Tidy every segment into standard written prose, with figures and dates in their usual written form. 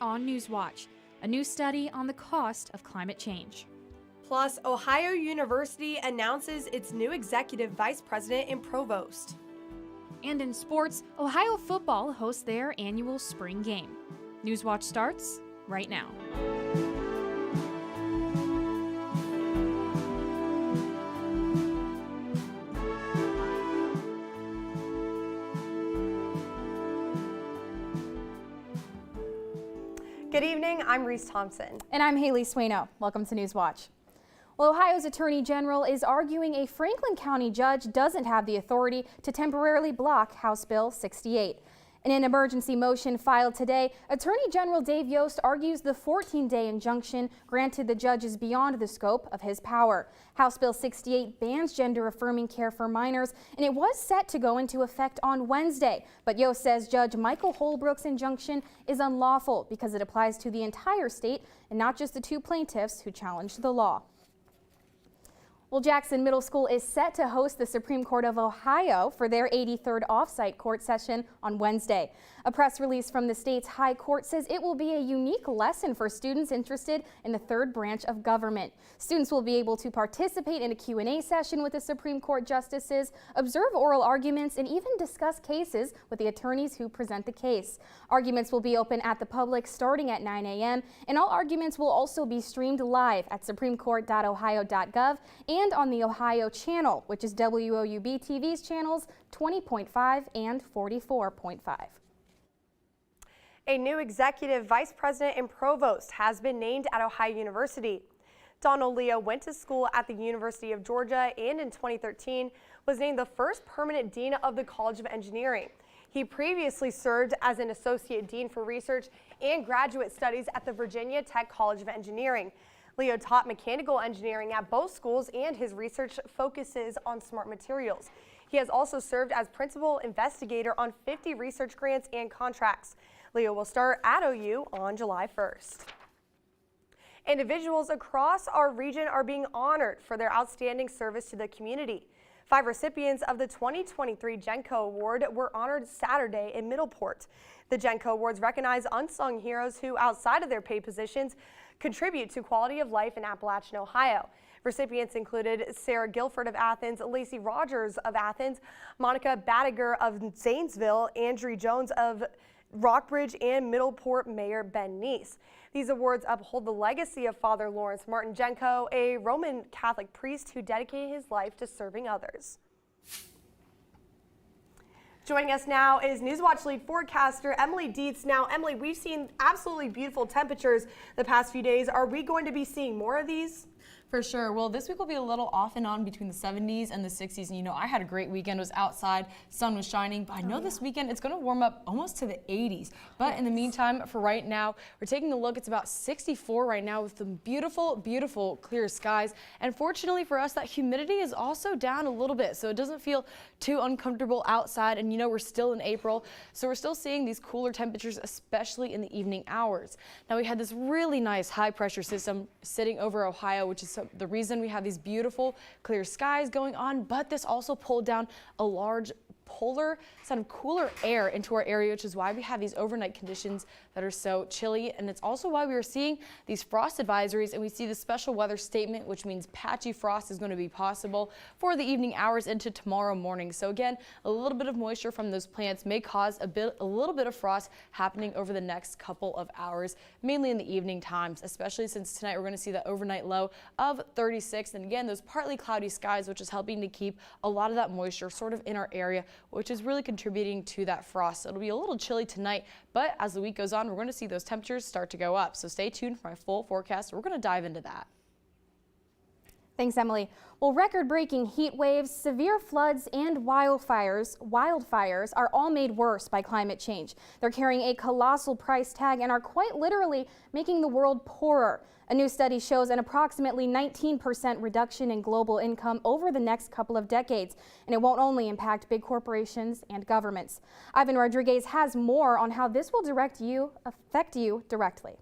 on Newswatch, a new study on the cost of climate change. Plus, Ohio University announces its new executive vice president and provost. And in sports, Ohio football hosts their annual spring game. Newswatch starts right now. Good evening, I'm Reese Thompson. And I'm Haley Swano. Welcome to Newswatch. Well, Ohio's Attorney General is arguing a Franklin County judge doesn't have the authority to temporarily block House Bill 68. In an emergency motion filed today, Attorney General Dave Yost argues the 14-day injunction granted the judge is beyond the scope of his power. House Bill 68 bans gender-affirming care for minors, and it was set to go into effect on Wednesday. But Yost says Judge Michael Holbrook's injunction is unlawful because it applies to the entire state and not just the two plaintiffs who challenged the law. Well, Jackson Middle School is set to host the Supreme Court of Ohio for their 83rd off-site court session on Wednesday. A press release from the state's high court says it will be a unique lesson for students interested in the third branch of government. Students will be able to participate in a Q&A session with the Supreme Court justices, observe oral arguments, and even discuss cases with the attorneys who present the case. Arguments will be open at the public starting at 9 a.m., and all arguments will also be streamed live at supremecourt.ohio.gov and on the Ohio channel, which is WOUB TV's channels 20.5 and 44.5. A new executive vice president and provost has been named at Ohio University. Donald Leo went to school at the University of Georgia and in 2013 was named the first permanent dean of the College of Engineering. He previously served as an associate dean for research and graduate studies at the Virginia Tech College of Engineering. Leo taught mechanical engineering at both schools, and his research focuses on smart materials. He has also served as principal investigator on 50 research grants and contracts. Leo will start at OU on July 1st. Individuals across our region are being honored for their outstanding service to the community. 5 recipients of the 2023 Genco Award were honored Saturday in Middleport. The Genco Awards recognize unsung heroes who, outside of their paid positions, contribute to quality of life in Appalachian, Ohio. Recipients included Sarah Guilford of Athens, Lacey Rogers of Athens, Monica Badiger of Zanesville, Andrew Jones of Rockbridge, and Middleport Mayor Ben Neese. These awards uphold the legacy of Father Lawrence Martin Genco, a Roman Catholic priest who dedicated his life to serving others. Joining us now is Newswatch lead forecaster Emily Dietz. Now, Emily, we've seen absolutely beautiful temperatures the past few days. Are we going to be seeing more of these? For sure. Well, this week will be a little off and on between the 70s and the 60s. And, you know, I had a great weekend. I was outside, sun was shining. But I know this weekend it's going to warm up almost to the 80s. But in the meantime, for right now, we're taking a look. It's about 64 right now with some beautiful, beautiful clear skies. And fortunately for us, that humidity is also down a little bit. So it doesn't feel too uncomfortable outside. And, you know, we're still in April. So we're still seeing these cooler temperatures, especially in the evening hours. Now, we had this really nice high pressure system sitting over Ohio, which is the reason we have these beautiful clear skies going on, but this also pulled down a large polar kind of cooler air into our area, which is why we have these overnight conditions that are so chilly. And it's also why we are seeing these frost advisories, and we see the special weather statement, which means patchy frost is going to be possible for the evening hours into tomorrow morning. So again, a little bit of moisture from those plants may cause a little bit of frost happening over the next couple of hours, mainly in the evening times, especially since tonight we're going to see the overnight low of 36. And again, those partly cloudy skies, which is helping to keep a lot of that moisture sort of in our area, which is really contributing to that frost. It'll be a little chilly tonight, but as the week goes on, we're going to see those temperatures start to go up. So stay tuned for my full forecast. We're going to dive into that. Thanks, Emily. Well, record-breaking heat waves, severe floods, and wildfires are all made worse by climate change. They're carrying a colossal price tag and are quite literally making the world poorer. A new study shows an approximately 19% reduction in global income over the next couple of decades, and it won't only impact big corporations and governments. Ivan Rodriguez has more on how this will affect you directly.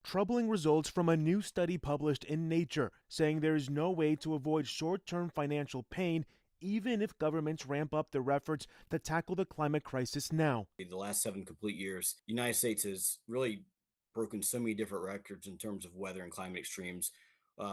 Troubling results from a new study published in Nature saying there is no way to avoid short-term financial pain even if governments ramp up their efforts to tackle the climate crisis now. The last 7 complete years, the United States has really broken so many different records in terms of weather and climate extremes,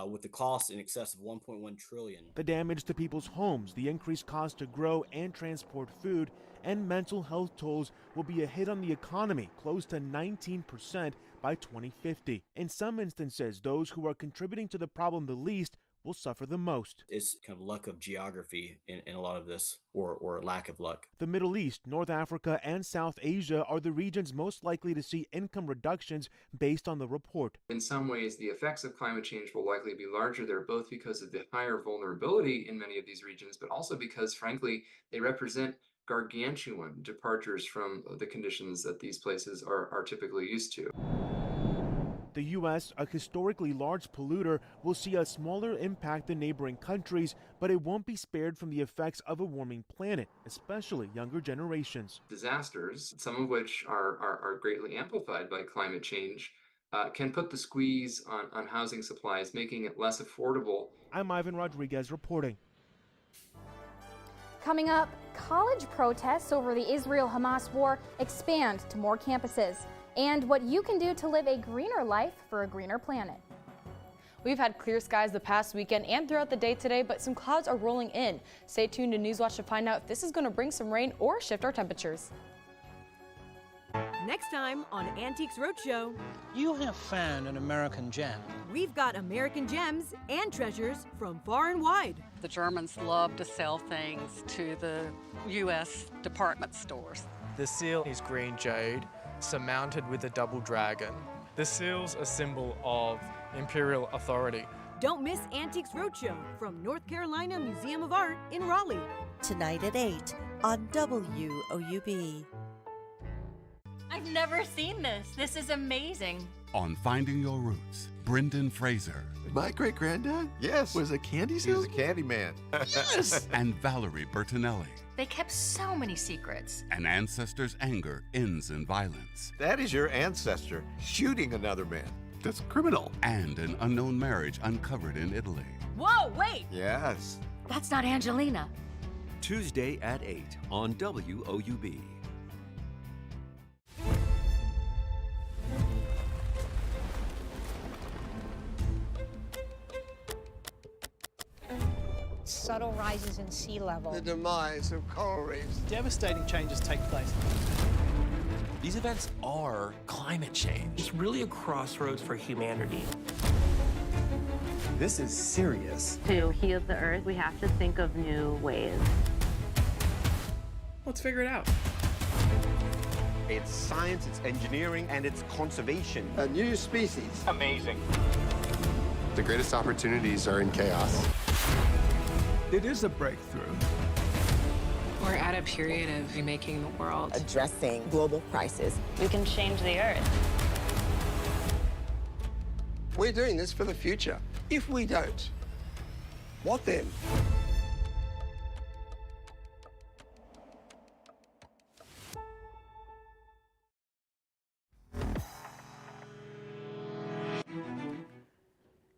with the cost in excess of 1.1 trillion. The damage to people's homes, the increased cost to grow and transport food, and mental health tolls will be a hit on the economy, close to 19% by 2050. In some instances, those who are contributing to the problem the least will suffer the most. It's kind of luck of geography in a lot of this, or lack of luck. The Middle East, North Africa, and South Asia are the regions most likely to see income reductions based on the report. In some ways, the effects of climate change will likely be larger there, both because of the higher vulnerability in many of these regions, but also because, frankly, they represent gargantuan departures from the conditions that these places are typically used to. The U.S., a historically large polluter, will see a smaller impact than neighboring countries, but it won't be spared from the effects of a warming planet, especially younger generations. Disasters, some of which are greatly amplified by climate change, can put the squeeze on housing supplies, making it less affordable. I'm Ivan Rodriguez reporting. Coming up, college protests over the Israel-Hamas war expand to more campuses, and what you can do to live a greener life for a greener planet. We've had clear skies the past weekend and throughout the day today, but some clouds are rolling in. Stay tuned to Newswatch to find out if this is going to bring some rain or shift our temperatures. Next time on Antiques Roadshow, you have found an American gem. We've got American gems and treasures from far and wide. The Germans love to sell things to the U.S. department stores. The seal is green jade, surmounted with a double dragon. The seal's a symbol of imperial authority. Don't miss Antiques Roadshow from North Carolina Museum of Art in Raleigh. Tonight at 8 on WOUB. I've never seen this. This is amazing. On Finding Your Roots, Brendan Fraser. My great-granddad? Yes. Was a candy salesman? He was a candy man. Yes! And Valerie Bertinelli. They kept so many secrets. An ancestor's anger ends in violence. That is your ancestor shooting another man. That's criminal. And an unknown marriage uncovered in Italy. Whoa, wait! Yes. That's not Angelina. Tuesday at 8 on WOUB. Subtle rises in sea level. The demise of coral reefs. Devastating changes take place. These events are climate change. It's really a crossroads for humanity. This is serious. To heal the earth, we have to think of new ways. Let's figure it out. It's science, it's engineering, and it's conservation. A new species. Amazing. The greatest opportunities are in chaos. It is a breakthrough. We're at a period of remaking the world. Addressing global crisis. We can change the earth. We're doing this for the future. If we don't, what then?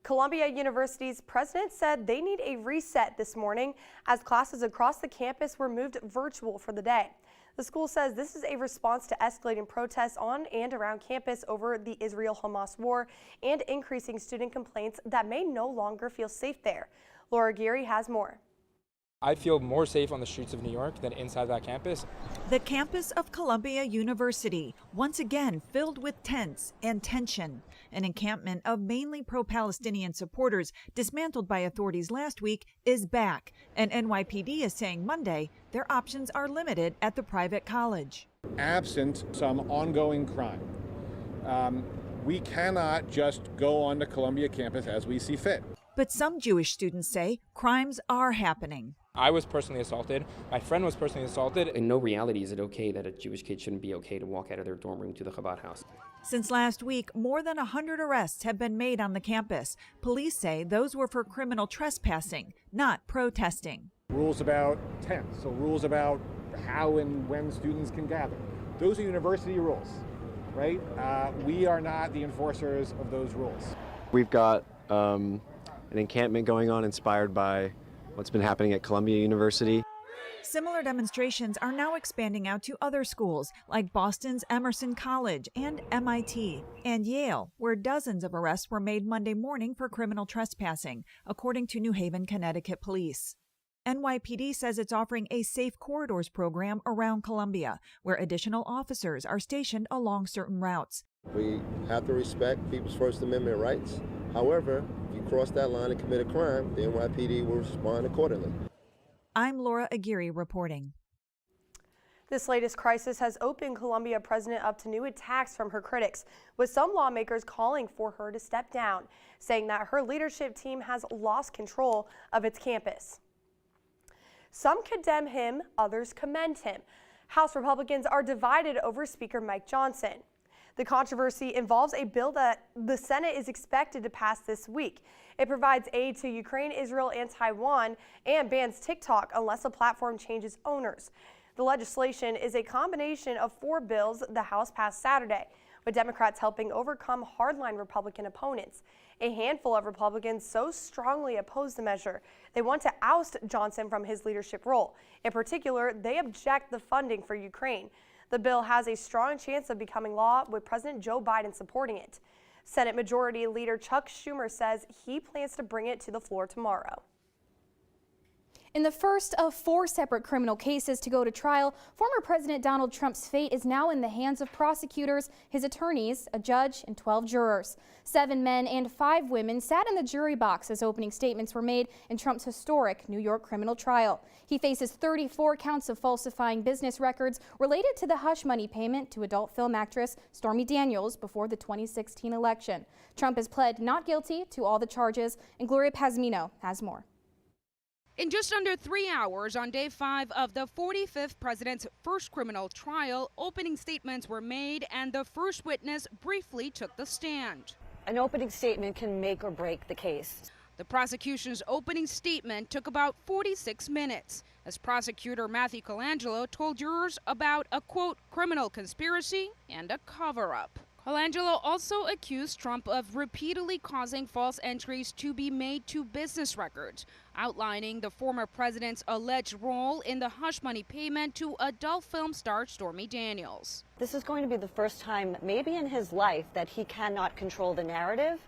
Columbia University's president said they need a reset this morning as classes across the campus were moved virtual for the day. The school says this is a response to escalating protests on and around campus over the Israel-Hamas war and increasing student complaints that may no longer feel safe there. Laura Geary has more. I feel more safe on the streets of New York than inside that campus. The campus of Columbia University, once again filled with tents and tension. An encampment of mainly pro-Palestinian supporters dismantled by authorities last week is back, and NYPD is saying Monday their options are limited at the private college. Absent some ongoing crime, we cannot just go on the Columbia campus as we see fit. But some Jewish students say crimes are happening. I was personally assaulted. My friend was personally assaulted. In no reality is it okay that a Jewish kid shouldn't be okay to walk out of their dorm room to the Chabad house. Since last week, more than 100 arrests have been made on the campus. Police say those were for criminal trespassing, not protesting. Rules about tents, so rules about how and when students can gather. Those are university rules, right? We are not the enforcers of those rules. We've got an encampment going on inspired by what's been happening at Columbia University. Similar demonstrations are now expanding out to other schools like Boston's Emerson College and MIT and Yale, where dozens of arrests were made Monday morning for criminal trespassing, according to New Haven, Connecticut police. NYPD says it's offering a Safe Corridors program around Columbia, where additional officers are stationed along certain routes. We have to respect people's First Amendment rights. However, if you cross that line and commit a crime, the NYPD will respond accordingly. I'm Laura Aguirre reporting. This latest crisis has opened Columbia president up to new attacks from her critics, with some lawmakers calling for her to step down, saying that her leadership team has lost control of its campus. Some condemn him, others commend him. House Republicans are divided over Speaker Mike Johnson. The controversy involves a bill that the Senate is expected to pass this week. It provides aid to Ukraine, Israel, and Taiwan, and bans TikTok unless the platform changes owners. The legislation is a combination of 4 bills the House passed Saturday, with Democrats helping overcome hardline Republican opponents. A handful of Republicans so strongly oppose the measure, they want to oust Johnson from his leadership role. In particular, they object the funding for Ukraine. The bill has a strong chance of becoming law, with President Joe Biden supporting it. Senate Majority Leader Chuck Schumer says he plans to bring it to the floor tomorrow. In the first of 4 separate criminal cases to go to trial, former President Donald Trump's fate is now in the hands of prosecutors, his attorneys, a judge, and 12 jurors. 7 men and 5 women sat in the jury box as opening statements were made in Trump's historic New York criminal trial. He faces 34 counts of falsifying business records related to the hush money payment to adult film actress Stormy Daniels before the 2016 election. Trump has pled not guilty to all the charges, and Gloria Pazmino has more. In just under 3 hours on day 5 of the 45th president's first criminal trial, opening statements were made and the first witness briefly took the stand. An opening statement can make or break the case. The prosecution's opening statement took about 46 minutes, as prosecutor Matthew Colangelo told jurors about a, quote, criminal conspiracy and a cover-up. Colangelo also accused Trump of repeatedly causing false entries to be made to business records, outlining the former president's alleged role in the hush money payment to adult film star Stormy Daniels. This is going to be the first time maybe in his life that he cannot control the narrative,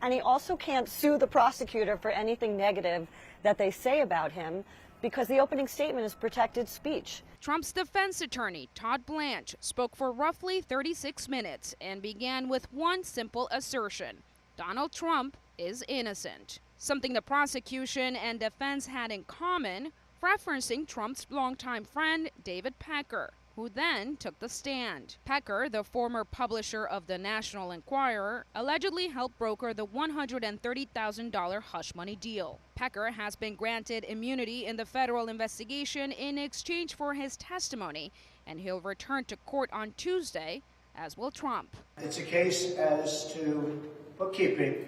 and he also can't sue the prosecutor for anything negative that they say about him, because the opening statement is protected speech. Trump's defense attorney, Todd Blanche, spoke for roughly 36 minutes and began with one simple assertion: Donald Trump is innocent. Something the prosecution and defense had in common, referencing Trump's longtime friend, David Pecker, who then took the stand. Pecker, the former publisher of the National Enquirer, allegedly helped broker the $130,000 hush money deal. Pecker has been granted immunity in the federal investigation in exchange for his testimony, and he'll return to court on Tuesday, as will Trump. It's a case as to bookkeeping,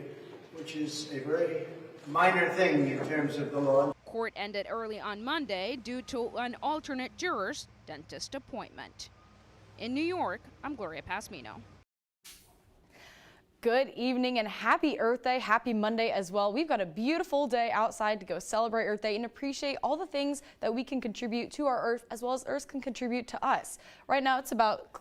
which is a very minor thing in terms of the law. Court ended early on Monday due to an alternate juror's dentist appointment. In New York, I'm Gloria Pazmino. Good evening and happy Earth Day, happy Monday as well. We've got a beautiful day outside to go celebrate Earth Day and appreciate all the things that we can contribute to our Earth as well as Earth can contribute to us. Right now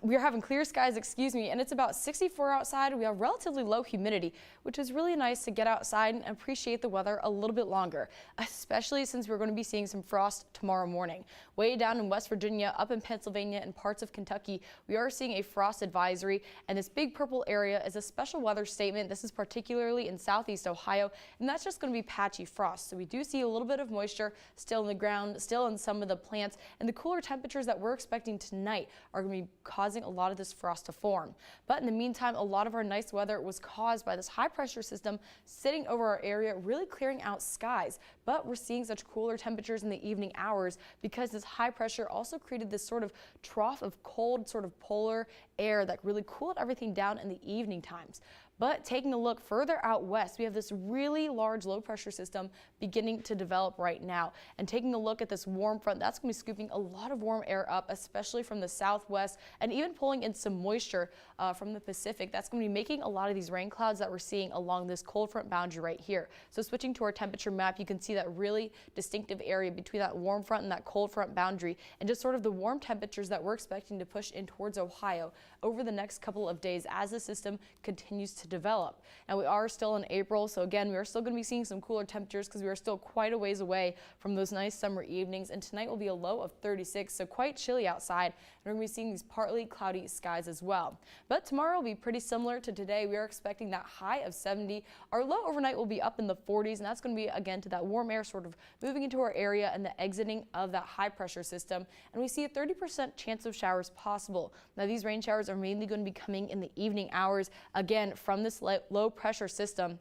we're having clear skies, and it's about 64 outside. We have relatively low humidity, which is really nice to get outside and appreciate the weather a little bit longer, especially since we're going to be seeing some frost tomorrow morning. Way down in West Virginia, up in Pennsylvania, and parts of Kentucky, we are seeing a frost advisory, and this big purple area is a special weather statement. This is particularly in southeast Ohio, and that's just going to be patchy frost. So we do see a little bit of moisture still in the ground, still in some of the plants, and the cooler temperatures that we're expecting tonight are going to be causing a lot of this frost to form. But in the meantime, a lot of our nice weather was caused by this high pressure system sitting over our area, really clearing out skies. But we're seeing such cooler temperatures in the evening hours because this high pressure also created this sort of trough of cold, sort of polar air that really cooled everything down in the evening times. But taking a look further out west, we have this really large low pressure system beginning to develop right now. And taking a look at this warm front, that's going to be scooping a lot of warm air up, especially from the southwest, and even pulling in some moisture from the Pacific. That's going to be making a lot of these rain clouds that we're seeing along this cold front boundary right here. So switching to our temperature map, you can see that really distinctive area between that warm front and that cold front boundary, and just sort of the warm temperatures that we're expecting to push in towards Ohio over the next couple of days as the system continues to develop. Now we are still in April, so again, we are still going to be seeing some cooler temperatures because we are still quite a ways away from those nice summer evenings, and tonight will be a low of 36, so quite chilly outside, and we're going to be seeing these partly cloudy skies as well. But tomorrow will be pretty similar to today. We are expecting that high of 70. Our low overnight will be up in the 40s, and that's going to be again to that warm air sort of moving into our area and the exiting of that high pressure system, and we see a 30% chance of showers possible. Now these rain showers are mainly going to be coming in the evening hours, again from this low pressure system,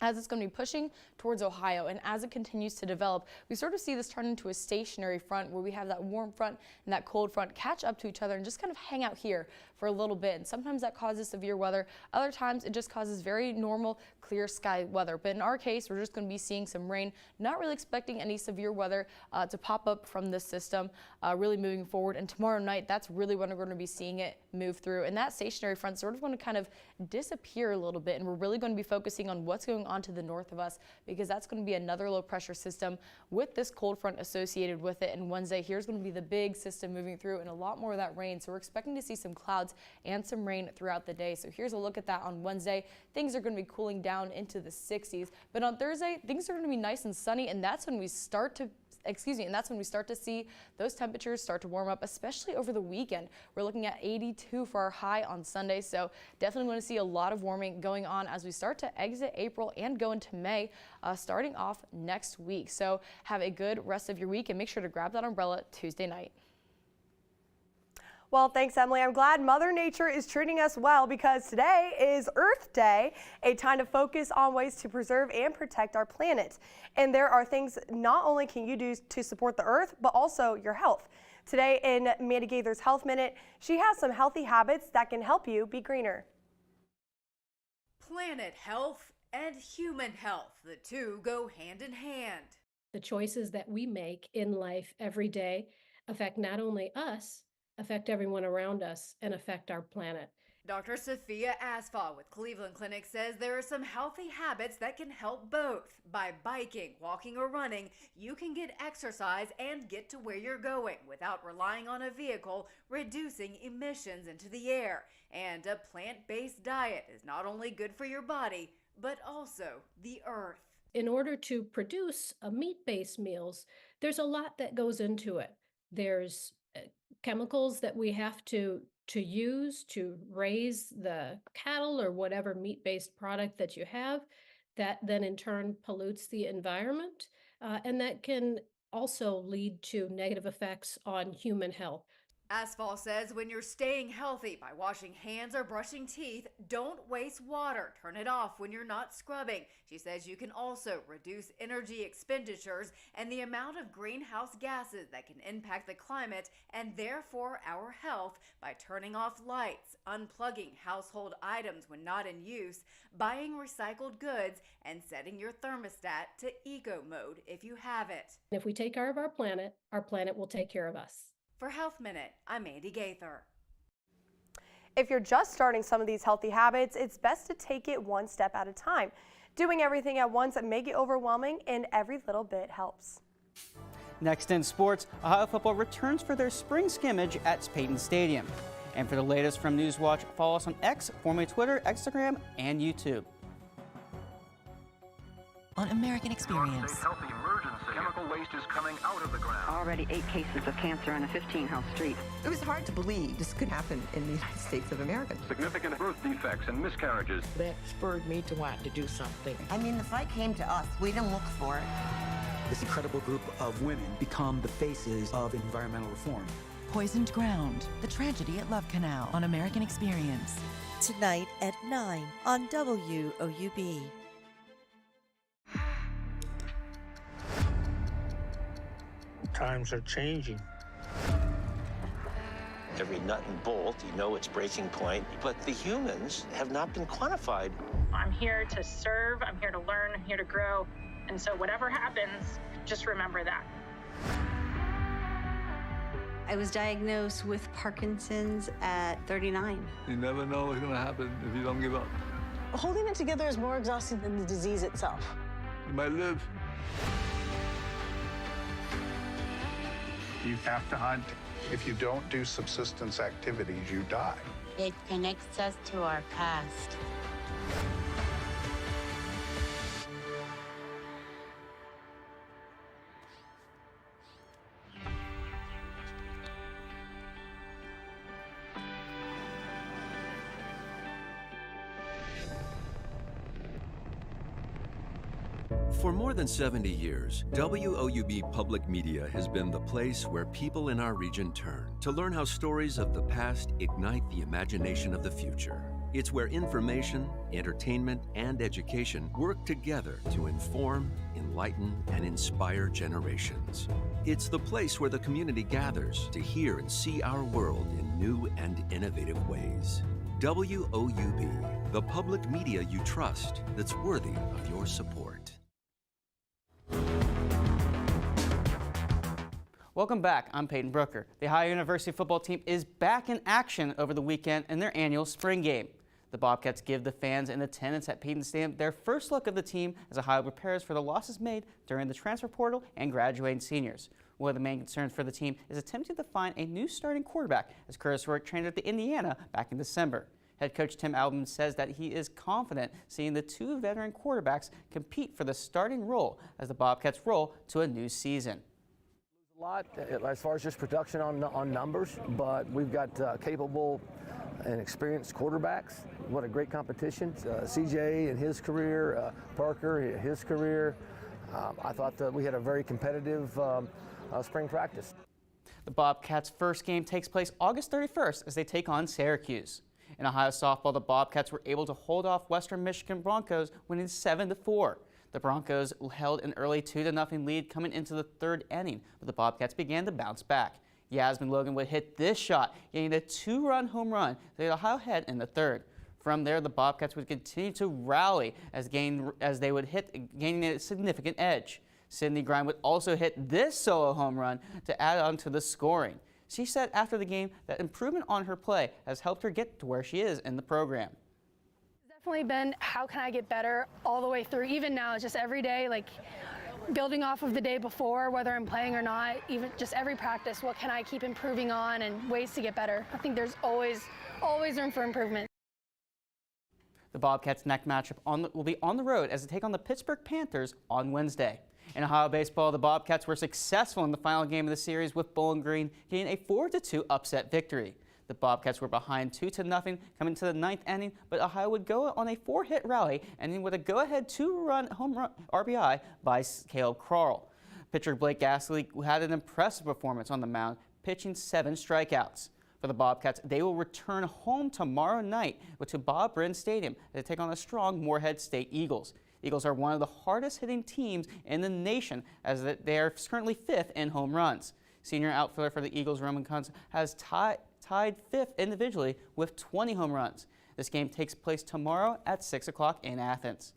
as it's going to be pushing towards Ohio. And as it continues to develop, we sort of see this turn into a stationary front where we have that warm front and that cold front catch up to each other and just kind of hang out here for a little bit. And sometimes that causes severe weather. Other times it just causes very normal clear sky weather. But in our case, we're just going to be seeing some rain, not really expecting any severe weather to pop up from this system really moving forward. And tomorrow night, that's really when we're going to be seeing it move through. And that stationary front is sort of going to kind of disappear a little bit. And we're really going to be focusing on what's going on to the north of us, because that's going to be another low pressure system with this cold front associated with it. And Wednesday, here's going to be the big system moving through and a lot more of that rain. So we're expecting to see some clouds and some rain throughout the day. So here's a look at that on Wednesday. Things are going to be cooling down into the 60s, but on Thursday, things are going to be nice and sunny, and that's when we start to see those temperatures start to warm up, especially over the weekend. We're looking at 82 for our high on Sunday, so definitely want to see a lot of warming going on as we start to exit April and go into May, starting off next week. So have a good rest of your week and make sure to grab that umbrella Tuesday night. Well, thanks, Emily. I'm glad Mother Nature is treating us well, because today is Earth Day, a time to focus on ways to preserve and protect our planet. And there are things not only can you do to support the Earth, but also your health. Today in Mandy Gaither's Health Minute, she has some healthy habits that can help you be greener. Planet health and human health, the two go hand in hand. The choices that we make in life every day affect not only us, affect everyone around us, and affect our planet. Dr. Sophia Asfaw with Cleveland Clinic says there are some healthy habits that can help both. By biking, walking, or running, you can get exercise and get to where you're going without relying on a vehicle, reducing emissions into the air. And a plant-based diet is not only good for your body, but also the earth. In order to produce meat-based meals, there's a lot that goes into it. There's chemicals that we have to use to raise the cattle or whatever meat-based product that you have, that then in turn pollutes the environment, and that can also lead to negative effects on human health. Asphalt says when you're staying healthy by washing hands or brushing teeth, don't waste water. Turn it off when you're not scrubbing. She says you can also reduce energy expenditures and the amount of greenhouse gases that can impact the climate and therefore our health by turning off lights, unplugging household items when not in use, buying recycled goods, and setting your thermostat to eco mode if you have it. If we take care of our planet will take care of us. For Health Minute, I'm Mandy Gaither. If you're just starting some of these healthy habits, it's best to take it one step at a time. Doing everything at once may get overwhelming, and every little bit helps. Next in sports, Ohio football returns for their spring scrimmage at Payton Stadium. And for the latest from Newswatch, follow us on X, formerly Twitter, Instagram, and YouTube. On American Experience. Healthy emergency. Chemical waste is coming out of the ground. Already 8 cases of cancer on a 15-house street. It was hard to believe this could happen in the United States of America. Significant birth defects and miscarriages. That spurred me to want to do something. I mean, the fight came to us. We didn't look for it. This incredible group of women become the faces of environmental reform. Poisoned Ground, the tragedy at Love Canal on American Experience. Tonight at 9 on WOUB. Times are changing. every nut and bolt, you know its breaking point, but the humans have not been quantified. I'm here to serve, I'm here to learn, I'm here to grow, and so whatever happens, just remember that. I was diagnosed with Parkinson's at 39. You never know what's going to happen if you don't give up. Holding it together is more exhausting than the disease itself. You might live. You have to hunt. If you don't do subsistence activities, you die. It connects us to our past. For more than 70 years, WOUB Public Media has been the place where people in our region turn to learn how stories of the past ignite the imagination of the future. It's where information, entertainment, and education work together to inform, enlighten, and inspire generations. It's the place where the community gathers to hear and see our world in new and innovative ways. WOUB, the public media you trust that's worthy of your support. Welcome back. I'm Peyton Brooker. The Ohio University football team is back in action over the weekend in their annual spring game. The Bobcats give the fans in attendance at Peyton Stadium their first look of the team as Ohio prepares for the losses made during the transfer portal and graduating seniors. One of the main concerns for the team is attempting to find a new starting quarterback, as Curtis Rourke trained at the Indiana back in December. Head coach Tim Albin says that he is confident seeing the two veteran quarterbacks compete for the starting role as the Bobcats roll to a new season. A lot as far as just production on numbers, but we've got capable and experienced quarterbacks. What a great competition. CJ in his career, Parker in his career. I thought that we had a very competitive spring practice. The Bobcats' first game takes place August 31st as they take on Syracuse. In Ohio softball, the Bobcats were able to hold off Western Michigan Broncos, winning 7-4. The Broncos held an early 2-0 lead coming into the third inning, but the Bobcats began to bounce back. Yasmin Logan would hit this shot, gaining a 2-run home run to get Ohio ahead in the third. From there, the Bobcats would continue to rally as they would gaining a significant edge. Sydney Grime would also hit this solo home run to add on to the scoring. She said after the game that improvement on her play has helped her get to where she is in the program. Definitely been how can I get better all the way through. Even now, it's just every day, like building off of the day before, whether I'm playing or not, even just every practice, what can I keep improving on and ways to get better. I think there's always room for improvement. The Bobcats' next matchup will be on the road as they take on the Pittsburgh Panthers on Wednesday. In Ohio baseball, the Bobcats were successful in the final game of the series with Bowling Green getting a 4-2 upset victory. The Bobcats were behind 2-0 coming to the ninth inning, but Ohio would go on a 4-hit rally, ending with a go-ahead 2-run home run RBI by Caleb Carl. Pitcher Blake Gasly had an impressive performance on the mound, pitching 7 strikeouts. For the Bobcats, they will return home tomorrow night to Bob Brin Stadium to take on the strong Moorhead State Eagles. Eagles are one of the hardest hitting teams in the nation as they are currently 5th in home runs. Senior outfielder for the Eagles, Roman Kunz, has tied 5th individually with 20 home runs. This game takes place tomorrow at 6 o'clock in Athens.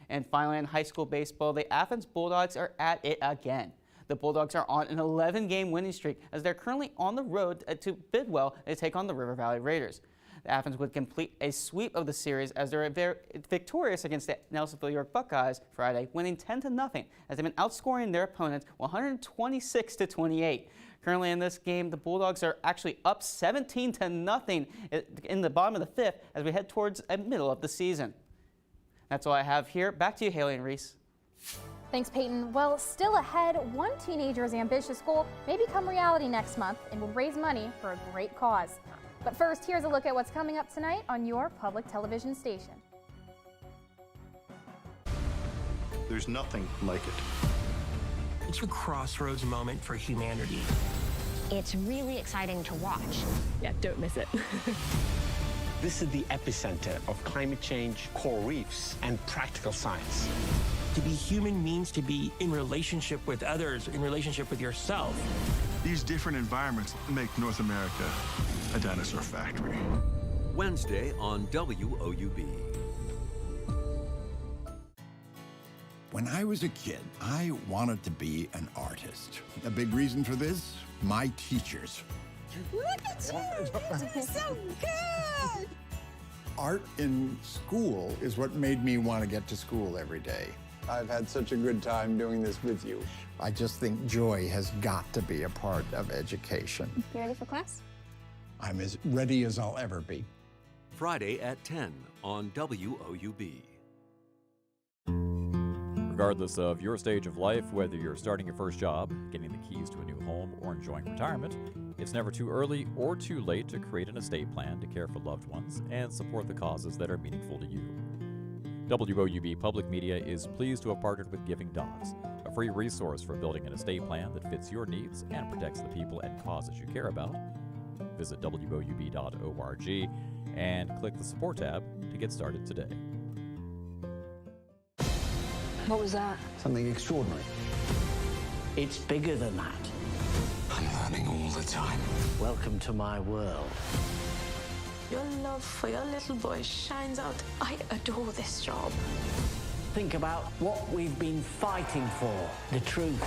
And finally, in high school baseball, the Athens Bulldogs are at it again. The Bulldogs are on an 11-game winning streak as they're currently on the road to Bidwell to take on the River Valley Raiders. The Athens would complete a sweep of the series as they're victorious against the Nelsonville York Buckeyes Friday, winning 10-0 as they've been outscoring their opponents 126-28. Currently in this game, the Bulldogs are actually up 17-0 in the bottom of the 5th as we head towards the middle of the season. That's all I have here. Back to you, Haley and Reese. Thanks, Peyton. Well, still ahead, one teenager's ambitious goal may become reality next month and will raise money for a great cause. But first, here's a look at what's coming up tonight on your public television station. There's nothing like it. It's a crossroads moment for humanity. It's really exciting to watch. Yeah, don't miss it. This is the epicenter of climate change, coral reefs, and practical science. To be human means to be in relationship with others, in relationship with yourself. These different environments make North America a dinosaur factory. Wednesday on WOUB. When I was a kid, I wanted to be an artist. A big reason for this? My teachers. Look at you! This is so good! Art in school is what made me want to get to school every day. I've had such a good time doing this with you. I just think joy has got to be a part of education. You ready for class? I'm as ready as I'll ever be. Friday at 10 on WOUB. Regardless of your stage of life, whether you're starting your first job, getting the keys to a new home, or enjoying retirement, it's never too early or too late to create an estate plan to care for loved ones and support the causes that are meaningful to you. WOUB Public Media is pleased to have partnered with Giving Dogs, a free resource for building an estate plan that fits your needs and protects the people and causes you care about. Visit WOUB.org and click the support tab to get started today. What was that? Something extraordinary. It's bigger than that. I'm learning all the time. Welcome to my world. Your love for your little boy shines out. I adore this job. Think about what we've been fighting for, the truth.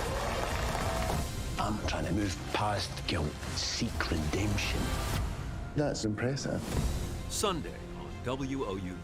I'm trying to move past guilt, seek redemption. That's impressive. Sunday on WOUB.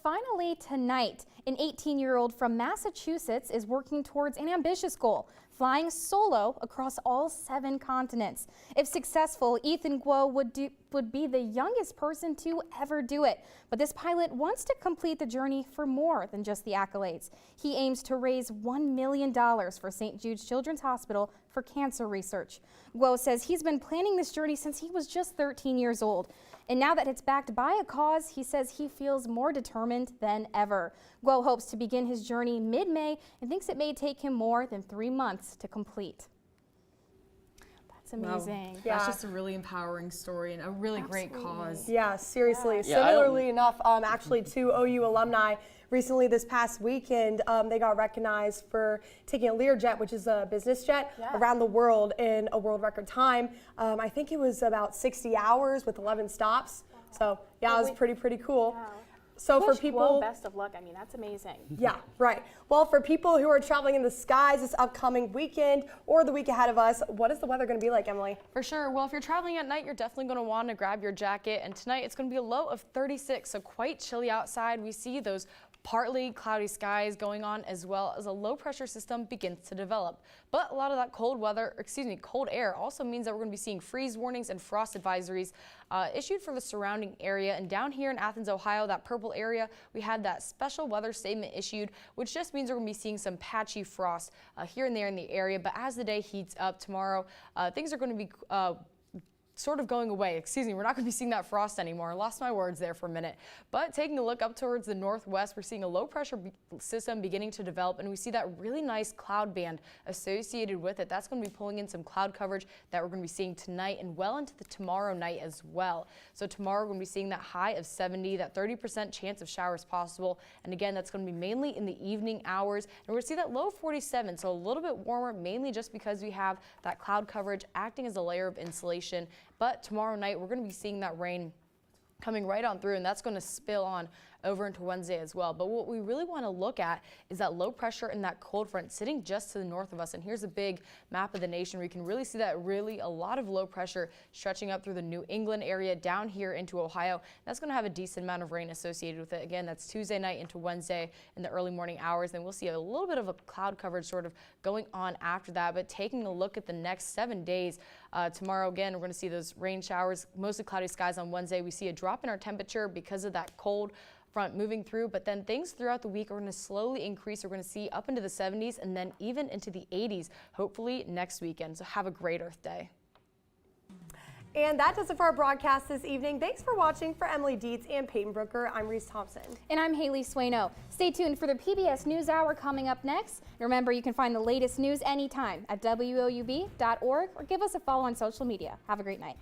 Finally tonight, an 18-year-old from Massachusetts is working towards an ambitious goal, flying solo across all 7 continents. If successful, Ethan Guo would be the youngest person to ever do it. But this pilot wants to complete the journey for more than just the accolades. He aims to raise $1 million for St. Jude's Children's Hospital for cancer research. Guo says he's been planning this journey since he was just 13 years old. And now that it's backed by a cause, he says he feels more determined than ever. Guo hopes to begin his journey mid-May and thinks it may take him more than 3 months to complete. That's amazing. Wow. Yeah. That's just a really empowering story and a really great cause. Yeah, seriously. Similarly enough, actually, 2 OU alumni recently this past weekend, they got recognized for taking a Learjet, which is a business jet, around the world in a world record time. I think it was about 60 hours with 11 stops. So yeah, it was pretty cool. Wow. So for people, best of luck. I mean, that's amazing. Yeah, right. Well, for people who are traveling in the skies this upcoming weekend or the week ahead of us, what is the weather going to be like, Emily? For sure. Well, if you're traveling at night, you're definitely going to want to grab your jacket. And tonight it's going to be a low of 36, so quite chilly outside. We see those partly cloudy skies going on, as well as a low pressure system begins to develop. But a lot of that cold air also means that we're going to be seeing freeze warnings and frost advisories issued for the surrounding area. And down here in Athens, Ohio, that purple area, we had that special weather statement issued, which just means we're going to be seeing some patchy frost here and there in the area. But as the day heats up tomorrow, things are going to be sort of going away. We're not going to be seeing that frost anymore. I lost my words there for a minute. But taking a look up towards the northwest, we're seeing a low pressure system beginning to develop, and we see that really nice cloud band associated with it. That's going to be pulling in some cloud coverage that we're going to be seeing tonight and well into the tomorrow night as well. So tomorrow we're going to be seeing that high of 70, that 30% chance of showers possible. And again, that's going to be mainly in the evening hours. And we're going to see that low 47, so a little bit warmer, mainly just because we have that cloud coverage acting as a layer of insulation. But tomorrow night, we're going to be seeing that rain coming right on through, and that's going to spill on over into Wednesday as well. But what we really want to look at is that low pressure and that cold front sitting just to the north of us. And here's a big map of the nation where you can really see that a lot of low pressure stretching up through the New England area down here into Ohio. That's going to have a decent amount of rain associated with it. Again, that's Tuesday night into Wednesday in the early morning hours. Then we'll see a little bit of a cloud coverage sort of going on after that. But taking a look at the next 7 days, tomorrow again, we're going to see those rain showers, mostly cloudy skies on Wednesday. We see a drop in our temperature because of that cold front moving through, but then things throughout the week are going to slowly increase. We're going to see up into the 70s and then even into the 80s, hopefully next weekend. So have a great Earth Day. And that does it for our broadcast this evening. Thanks for watching. For Emily Dietz and Peyton Brooker, I'm Reese Thompson. And I'm Haley Swano. Stay tuned for the PBS NewsHour coming up next. Remember, you can find the latest news anytime at WOUB.org or give us a follow on social media. Have a great night.